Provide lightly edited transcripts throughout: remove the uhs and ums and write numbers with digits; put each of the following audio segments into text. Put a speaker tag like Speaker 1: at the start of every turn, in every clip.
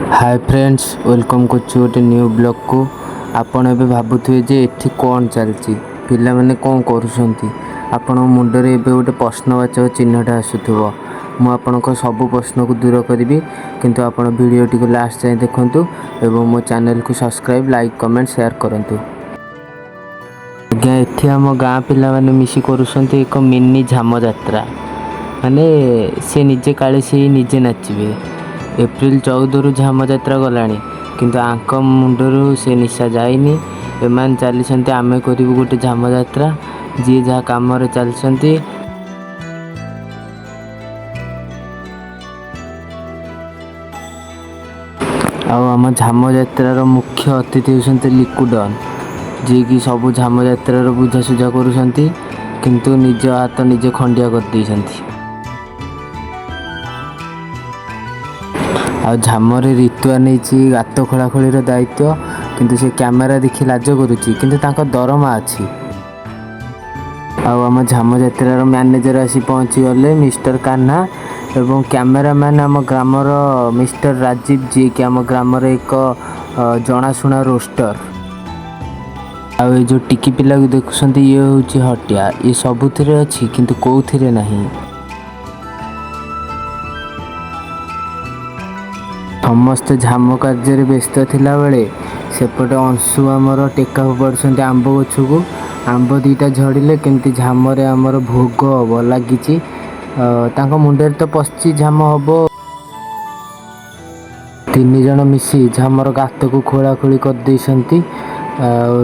Speaker 1: Hi friends welcome करछु गोटे new blog को। आपण एबे भाबुथिबे जे एठी कोन चलची पिला माने कोन करूछंती। आपण मुंडरे एबे गोटे प्रश्नवाचक चिन्हटा आसुथबो। मु आपनको सब प्रश्न को दूर करिवि किंतु आपण वीडियोटी को लास्ट जाय देखंतु एवं मो चैनल को सब्सक्राइब लाइक कमेंट शेयर करंतु। आज्ञा एठी हम गाँ पिला माने मिसी करूछंती एक मिनी झाम यात्रा माने से निजे काले से निजे नाचिबे। एप्रिल 14 रु झाम यात्रा गलानी किंतु आंक मुंडरू से निशा जाइनी। एमान चलीसंती आमे करिबु गोटे झाम यात्रा जी जहा काम रे चलसंती। आम झाम यात्रार मुख्य अतिथि होसंती लिकुडन जी कि सबु झाम यात्रार बुझासुझा करूसंती किंतु निज हाथ निजे खंडिया कर देइसंती। आ झामरे ऋतुआ नहीं गात खोलाखोलीर दायित्व किंतु से कैमेरा देखि लाज करुच्ची किंतु तांको दरमा अच्छी। आम झाम यात्रार मैनेजर आसी पहुँची गले मिस्टर कान्हा एवं कैमेरामैन आम ग्रामर मिस्टर राजीव जी कि आम ग्रामर एक जनाशुना रोस्टर। आ जो टिकी पिला को देखुंत ये हूँ हटिया ये सबुथिरे अच्छी किंतु कौथिरे नहीं। समस्ते झाम कार्य व्यस्त थिला बेले सेपटे अंशु आमर टेका पड़ुंट आंब गछ को आंब दीटा झड़िले केमती झामरे आमर भोग हम लगी मुंडे तो पशि झाम हम। तीन जन मिसी झामर गात को खोलाखोली कर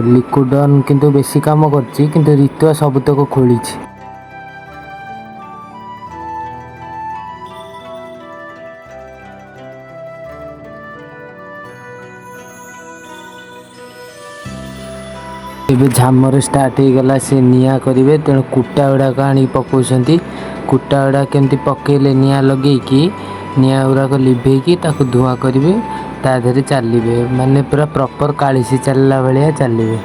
Speaker 1: लिकुडन किंतु बेसी काम करची किंतु ऋतुआ सबुतक खोली। एबे झामर स्टार्ट हो गला से निया करेंगे तेणु कुटा गुड़ाक आनी पकाउछंती। कुटा गुड़ा केमती पकेले निया लगे कि निया गुड़ाक लिभेकी ताकू धुआं करेंगे ता देहरे चलिए माने पूरा प्रॉपर कालीसी चलला भाया चलिए।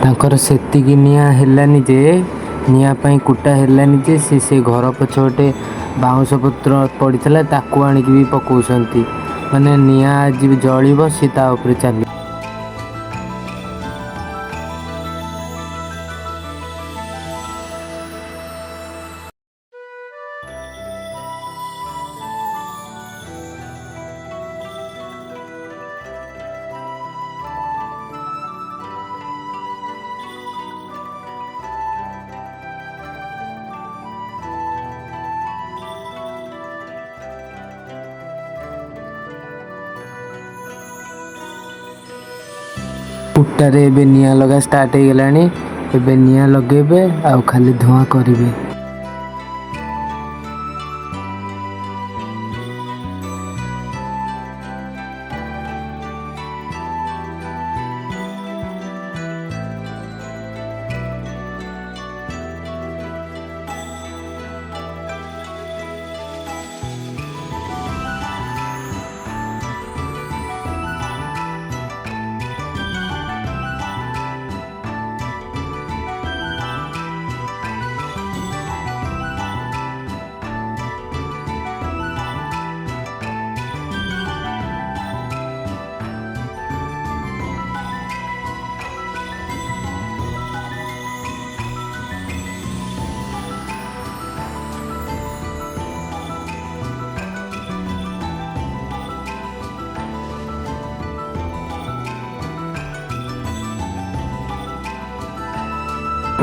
Speaker 1: तांकर सेतिकी निया हेलानी जे निया पाई कुटा हेलानी जे से घर पछोटे बाउंश पत्र पड़ीला ताकू आनिक भी पकाउछंती माने निया आज जलिब सी ता ऊपर चली। कुटारे एबे निया लगा स्टार्ट हो गलानी एबे निया लगेबे आ खाली धुआं करेंगे।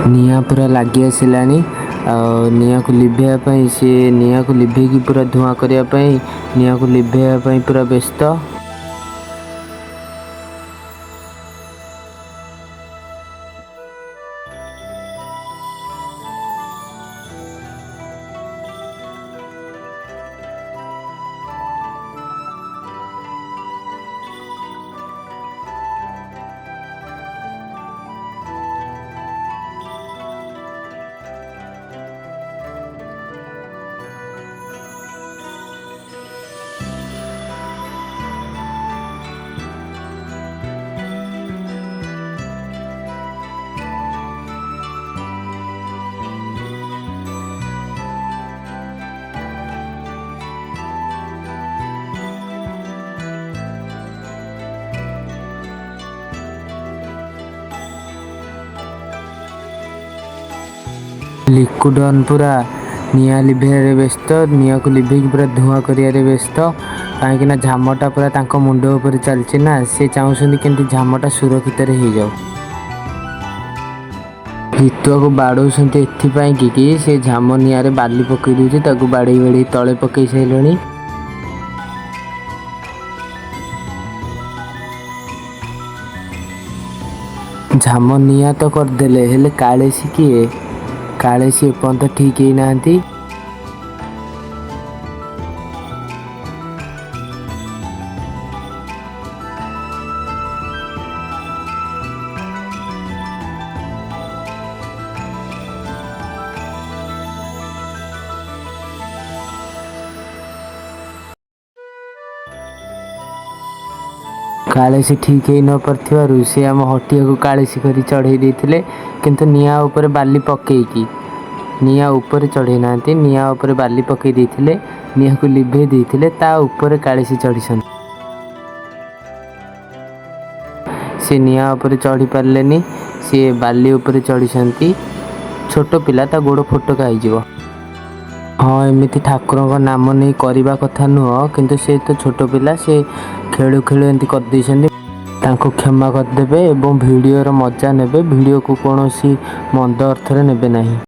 Speaker 1: निया पूरा लगी आसलानी निया को लिभेवाई सी निया को लिभेकी पूरा धुआं करने निया को लिभेवाई पूरा व्यस्त। ଲିକୁଡନ୍ ପୁରା ନିଆଁ ଲିଭେଇବାରେ ବ୍ୟସ୍ତ, ନିଆଁକୁ ଲିଭେଇକି ପୁରା ଧୂଆଁ କରିବାରେ ବ୍ୟସ୍ତ। କାହିଁକିନା ଝାମଟା ପୁରା ତାଙ୍କ ମୁଣ୍ଡ ଉପରେ ଚାଲିଛି ନା, ସେ ଚାହୁଁଛନ୍ତି କେମିତି ଝାମଟା ସୁରକ୍ଷିତରେ ହେଇଯାଉ। ଜିତୁଆକୁ ବାଡ଼ଉଛନ୍ତି ଏଥିପାଇଁ କି ସେ ଝାମ ନିଆଁରେ ବାଲି ପକେଇ ଦେଉଛି, ତାକୁ ବାଡ଼େଇ ବାଡ଼େଇ ତଳେ ପକେଇ ସାରିଲେଣି। ଝାମ ନିଆଁ ତ କରିଦେଲେ, ହେଲେ କାଳିଶୀ କିଏ? କାଳିଶୀ ଏପର୍ଯ୍ୟନ୍ତ ଠିକ୍ ହେଇନାହାନ୍ତି। କାଳିଶୀ ଠିକ୍ ହେଇ ନ ପାରୁଥିବାରୁ ସେ ଆମ ହଟିଆକୁ କାଳିଶୀ କରି ଚଢ଼େଇ ଦେଇଥିଲେ, କିନ୍ତୁ ନିଆଁ ଉପରେ ବାଲି ପକେଇକି। ନିଆଁ ଉପରେ ଚଢ଼େଇ ନାହାନ୍ତି, ନିଆଁ ଉପରେ ବାଲି ପକେଇ ଦେଇଥିଲେ, ନିଆଁକୁ ଲିଭେଇ ଦେଇଥିଲେ, ତା ଉପରେ କାଳିଶୀ ଚଢ଼ିଛନ୍ତି। ସେ ନିଆଁ ଉପରେ ଚଢ଼ି ପାରିଲେନି, ସିଏ ବାଲି ଉପରେ ଚଢ଼ିଛନ୍ତି। ଛୋଟ ପିଲା, ତା ଗୋଡ଼ ଫୋଟକା ହେଇଯିବ। ହଁ, ଏମିତି ଠାକୁରଙ୍କ ନାମ ନେଇ କରିବା କଥା ନୁହଁ, କିନ୍ତୁ ସେ ତ ଛୋଟ ପିଲା, ସେ ଖେଳୁ ଖେଳୁ ଏମିତି କରିଦେଇଛନ୍ତି। ତାଙ୍କୁ କ୍ଷମା କରିଦେବେ ଏବଂ ଭିଡ଼ିଓର ମଜା ନେବେ, ଭିଡ଼ିଓକୁ କୌଣସି ମନ୍ଦ ଅର୍ଥରେ ନେବେ ନାହିଁ।